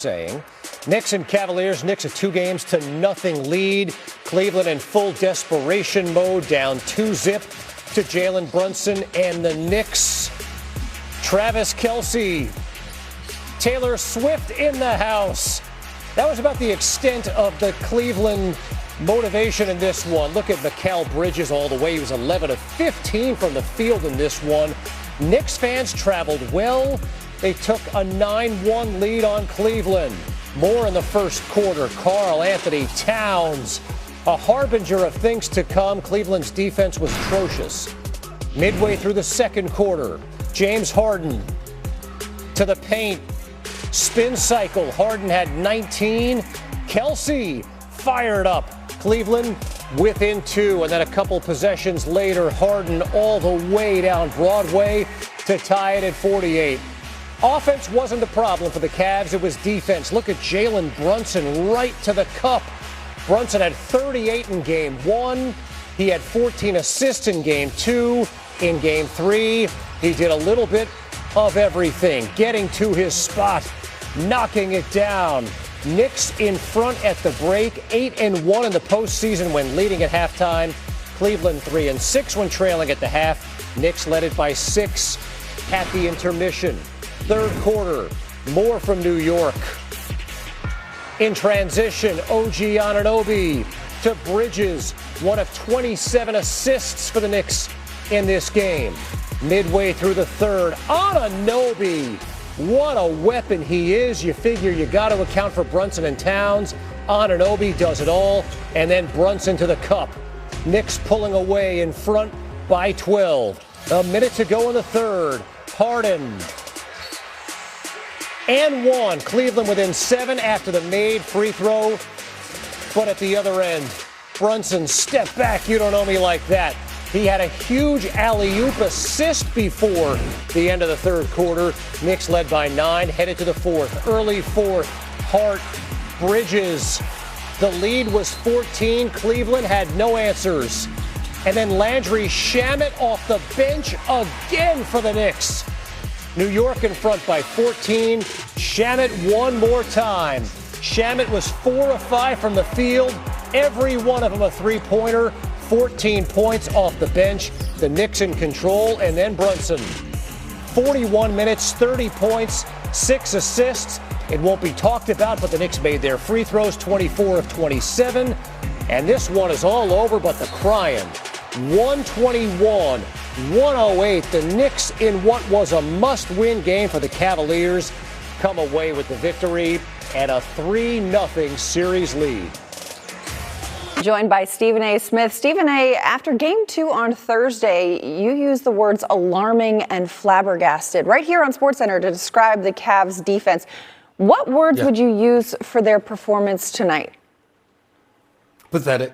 saying. Knicks and Cavaliers. Knicks a 2-0 lead. Cleveland in full desperation mode, down 2-zip to Jalen Brunson and the Knicks. Travis Kelce, Taylor Swift in the house. That was about the extent of the Cleveland motivation in this one. Look at Mikal Bridges all the way. He was 11 of 15 from the field in this one. Knicks fans traveled well. They took a 9-1 lead on Cleveland. More in the first quarter. Karl Anthony Towns, a harbinger of things to come. Cleveland's defense was atrocious. Midway through the second quarter, James Harden to the paint. Spin cycle. Harden had 19. Kelce fired up. Cleveland within 2. And then a couple possessions later, Harden all the way down Broadway to tie it at 48. Offense wasn't the problem for the Cavs. It was defense. Look at Jalen Brunson right to the cup. Brunson had 38 in Game 1. He had 14 assists in Game 2. In Game 3, he did a little bit of everything, getting to his spot, knocking it down. Knicks in front at the break, 8-1 in the postseason when leading at halftime. Cleveland 3-6 when trailing at the half. Knicks led it by 6 at the intermission. Third quarter, more from New York. In transition, OG Anunoby to Bridges, one of 27 assists for the Knicks in this game. Midway through the third, Anunoby, what a weapon he is. You figure you got to account for Brunson and Towns. Anunoby does it all, and then Brunson to the cup. Knicks pulling away in front by 12. A minute to go in the third. Harden and 1. Cleveland within 7 after the made free throw. But at the other end, Brunson, step back, you don't know me like that. He had a huge alley-oop assist before the end of the third quarter. Knicks led by 9, headed to the fourth. Early fourth, Hart, Bridges. The lead was 14. Cleveland had no answers. And then Landry Shamet off the bench again for the Knicks. New York in front by 14. Shamet one more time. Shamet was 4 of 5 from the field. Every one of them a three-pointer. 14 points off the bench. The Knicks in control, and then Brunson. 41 minutes, 30 points, 6 assists. It won't be talked about, but the Knicks made their free throws, 24 of 27. And this one is all over but the crying. 121, 108. The Knicks, in what was a must-win game for the Cavaliers, come away with the victory and a 3-0 series lead. Joined by Stephen A. Smith. Stephen A., after Game 2 on Thursday, you used the words alarming and flabbergasted right here on SportsCenter to describe the Cavs' defense. What words would you use for their performance tonight? Pathetic.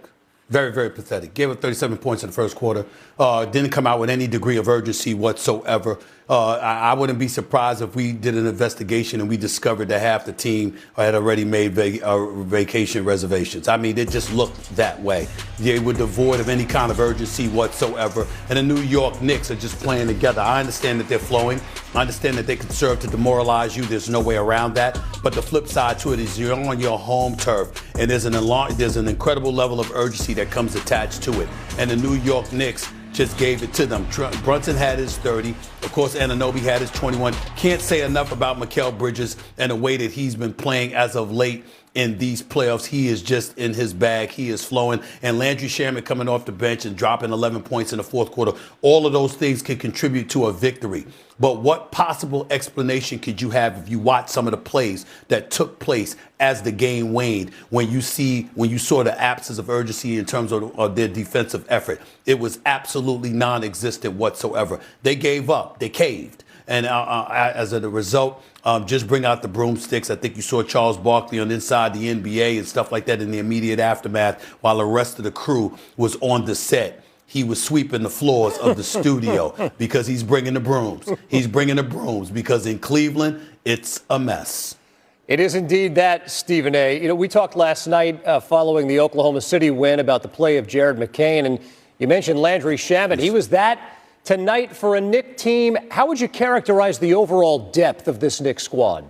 Very, very pathetic. Gave up 37 points in the first quarter. Didn't come out with any degree of urgency whatsoever. I wouldn't be surprised if we did an investigation and we discovered that half the team had already made vacation reservations. I mean, it just looked that way. They were devoid of any kind of urgency whatsoever. And the New York Knicks are just playing together. I understand that they're flowing. I understand that they can serve to demoralize you. There's no way around that. But the flip side to it is you're on your home turf, and there's an incredible level of urgency that comes attached to it. And the New York Knicks just gave it to them. Brunson had his 30. Of course, Anunoby had his 21. Can't say enough about Mikal Bridges and the way that he's been playing as of late in these playoffs. He is just in his bag. He is flowing. And Landry Shamet coming off the bench and dropping 11 points in the fourth quarter. All of those things can contribute to a victory. But what possible explanation could you have if you watch some of the plays that took place as the game waned, when you saw the absence of urgency in terms of their defensive effort? It was absolutely non-existent whatsoever. They gave up. They caved. And as a result, just bring out the broomsticks. I think you saw Charles Barkley on Inside the NBA and stuff like that in the immediate aftermath while the rest of the crew was on the set. He was sweeping the floors of the studio because he's bringing the brooms. He's bringing the brooms because in Cleveland, it's a mess. It is indeed that, Stephen A. You know, we talked last night following the Oklahoma City win about the play of Jared McCain, and you mentioned Landry Shamet. He was that tonight for a Knicks team. How would you characterize the overall depth of this Knicks squad?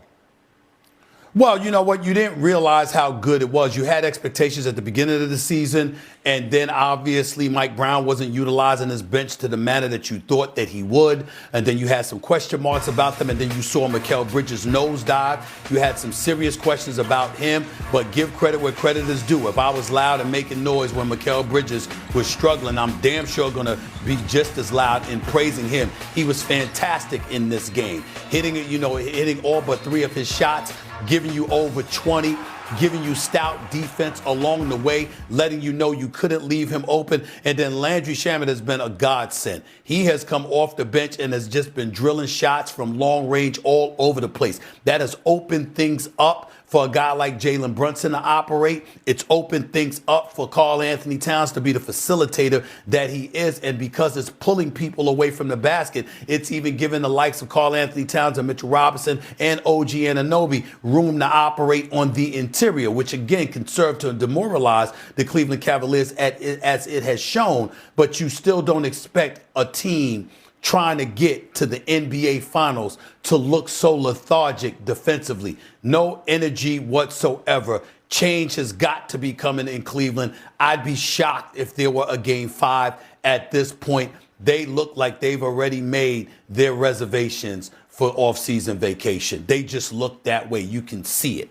Well, you know what? You didn't realize how good it was. You had expectations at the beginning of the season, and then obviously Mike Brown wasn't utilizing his bench to the manner that you thought that he would. And then you had some question marks about them, and then you saw Mikal Bridges nosedive. You had some serious questions about him, but give credit where credit is due. If I was loud and making noise when Mikal Bridges was struggling, I'm damn sure going to be just as loud in praising him. He was fantastic in this game, hitting all but 3 of his shots, giving you over 20, giving you stout defense along the way, letting you know you couldn't leave him open. And then Landry Shamet has been a godsend. He has come off the bench and has just been drilling shots from long range all over the place. That has opened things up for a guy like Jalen Brunson to operate. It's opened things up for Karl Anthony Towns to be the facilitator that he is. And because it's pulling people away from the basket, it's even giving the likes of Karl Anthony Towns and Mitchell Robinson and OG Anunoby room to operate on the interior, which again can serve to demoralize the Cleveland Cavaliers as it has shown. But you still don't expect a team trying to get to the NBA Finals to look so lethargic defensively. No energy whatsoever. Change has got to be coming in Cleveland. I'd be shocked if there were a Game 5 at this point. They look like they've already made their reservations for off-season vacation. They just look that way. You can see it.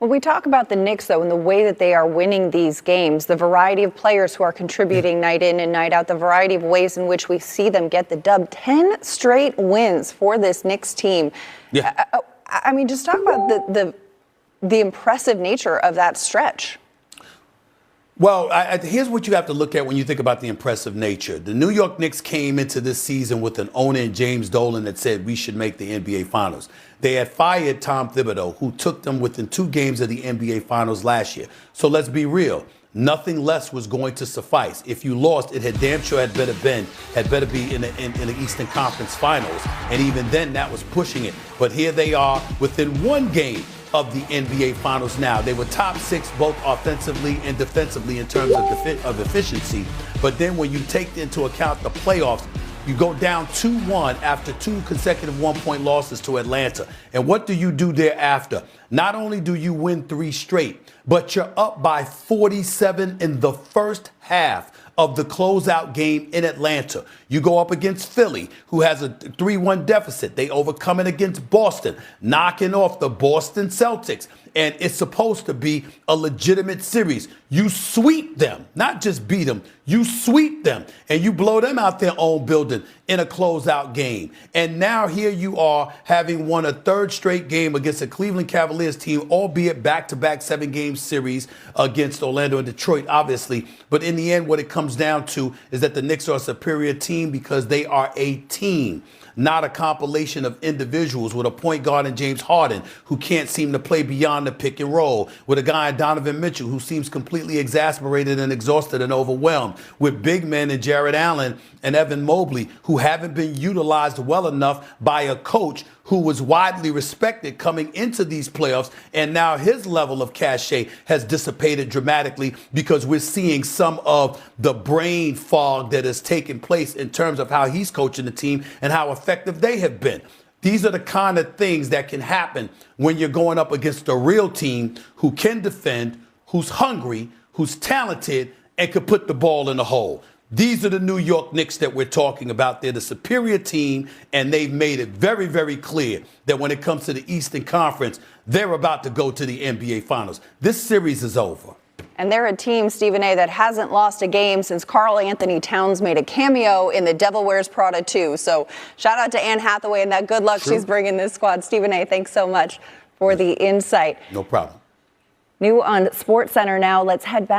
When we talk about the Knicks, though, and the way that they are winning these games, the variety of players who are contributing night in and night out, the variety of ways in which we see them get the dub, 10 straight wins for this Knicks team. Yeah. I mean, just talk about the impressive nature of that stretch. Well, here's what you have to look at when you think about the impressive nature. The New York Knicks came into this season with an owner in James Dolan that said we should make the NBA Finals. They had fired Tom Thibodeau, who took them within 2 games of the NBA Finals last year. So let's be real. Nothing less was going to suffice. If you lost, it had damn sure had better be in the Eastern Conference Finals. And even then, that was pushing it. But here they are within 1 game of the NBA Finals now. They were top 6 both offensively and defensively in terms of efficiency. But then when you take into account the playoffs, you go down 2-1 after 2 consecutive 1-point losses to Atlanta. And what do you do thereafter? Not only do you win 3 straight, but you're up by 47 in the first half of the closeout game in Atlanta. You go up against Philly, who has a 3-1 deficit. They overcome it against Boston, knocking off the Boston Celtics. And it's supposed to be a legitimate series. You sweep them, not just beat them. You sweep them, and you blow them out their own building in a closeout game. And now here you are having won a 3rd straight game against a Cleveland Cavaliers team, albeit back-to-back 7-game series against Orlando and Detroit, obviously. But in the end, what it comes down to is that the Knicks are a superior team because they are a team, not a compilation of individuals with a point guard in James Harden who can't seem to play beyond the pick and roll, with a guy in Donovan Mitchell who seems completely exasperated and exhausted and overwhelmed, with big men in Jared Allen and Evan Mobley who haven't been utilized well enough by a coach who was widely respected coming into these playoffs, and now his level of cachet has dissipated dramatically because we're seeing some of the brain fog that has taken place in terms of how he's coaching the team and how effective they have been. These are the kind of things that can happen when you're going up against a real team who can defend, who's hungry, who's talented, and could put the ball in the hole. These are the New York Knicks that we're talking about. They're the superior team, and they've made it very, very clear that when it comes to the Eastern Conference, they're about to go to the NBA Finals. This series is over. And they're a team, Stephen A., that hasn't lost a game since Karl Anthony Towns made a cameo in The Devil Wears Prada 2. So shout out to Anne Hathaway and that good luck she's bringing this squad. Stephen A., thanks so much for the insight. No problem. New on SportsCenter now. Let's head back.